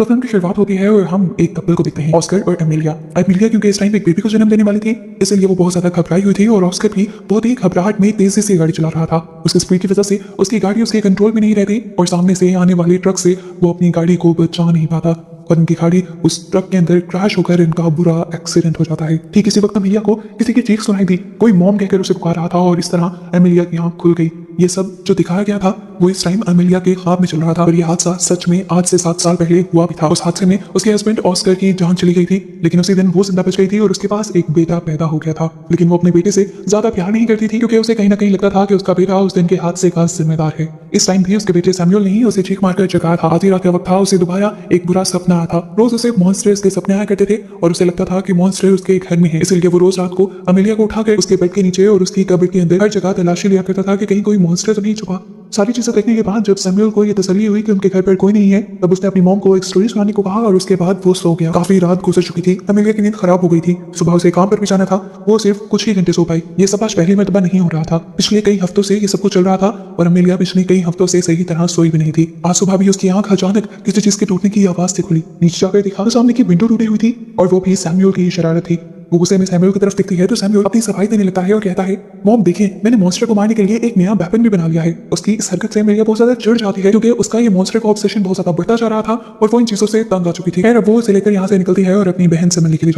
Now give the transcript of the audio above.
तो फिल्म की शुरुआत होती है और हम एक कपल को देखते हैं, ऑस्कर और एमिलिया। एमिलिया क्योंकि इस टाइम एक बेबी को जन्म देने वाली थी, इसलिए वो बहुत ज्यादा घबराई हुई थी और ऑस्कर भी बहुत ही घबराहट में तेजी से गाड़ी चला रहा था। उसकी स्पीड की वजह से उसकी गाड़ी उसके कंट्रोल में नहीं रहती और सामने से आने वाली ट्रक से वो अपनी गाड़ी को बचा नहीं पाता और इनकी गाड़ी उस ट्रक के अंदर क्रैश होकर इनका बुरा एक्सीडेंट हो जाता है। ठीक इसी वक्त एमिलिया को किसी की चीख सुनाई दी, कोई मॉम कहकर उसे पुकार रहा था और इस तरह एमिलिया की आंख खुल गई। ये सब जो दिखाया गया था वो इस टाइम एमिलिया के ख्वाब में चल रहा था और ये हादसा सच में आज से 7 साल पहले हुआ भी था। उस हादसे में उसके हस्बैंड ऑस्कर की जान चली गई थी, लेकिन उसी दिन वो जिंदा बच गई थी और उसके पास एक बेटा पैदा हो गया था। लेकिन वो अपने बेटे से ज्यादा प्यार नहीं करती थी क्योंकि उसे कहीं ना कहीं लगता था कि उसका बेटा उस दिन के हादसे का जिम्मेदार है। इस टाइम भी उसके बेटे सैमुअल ने ही उसे चीख मारकर जगाया था। आधी रात का वक्त था, उसे दोबारा एक बुरा सपना आया था। रोज उसे मॉन्स्टर्स के सपने आया करते थे और उसे लगता था कि मॉन्स्टर उसके घर में है, इसलिए वो रोज रात को एमिलिया को उठाकर उसके बेड के नीचे और उसकी कबर्ड के अंदर हर जगह तलाशी लिया करता था कि कहीं कोई मॉन्स्टर तो नहीं छुपा। सारी चीजें देखने के बाद जब सैमुअल को ये तसल्ली हुई कि उनके घर पर कोई नहीं है, तब उसने अपनी मॉम को एक स्टोरी सुनाने को कहा और उसके बाद वो सो गया। काफी रात गुजर चुकी थी, एमिलिया की नींद खराब हो गई थी। सुबह उसे काम पर भी जाना था, वो सिर्फ कुछ ही घंटे सो पाई। ये सब आज पहली मर्तबा नहीं हो रहा था, पिछले कई हफ्तों से ये सब कुछ चल रहा था और एमिलिया पिछले कई हफ्तों से सही तरह सोई भी नहीं थी। आज सुबह भी उसकी आंख अचानक किसी चीज के टूटने की आवाज से खुली। नीचे जाकर देखा तो सामने की विंडो टूटी हुई थी और वो भी सैमुअल की शरारत थी। वो गुस्से में सैमुअल की तरफ दिखती है तो सैमुअल अपनी सफाई देने लगता है और कहता है, मॉम देखिए, मैंने मॉन्स्टर को मारने के लिए एक नया वेपन भी बना लिया है। उसकी इस हरकत से एमिलिया बहुत ज्यादा चिढ़ जाती है क्योंकि उसका ये मॉन्स्टर का ऑब्सेशन बहुत ज्यादा बढ़ता जा रहा था और वो इन चीजों से तंग आ चुकी थी। खैर अब वो उसे लेकर यहाँ से निकलती है और अपनी बहन से मिलने के लिए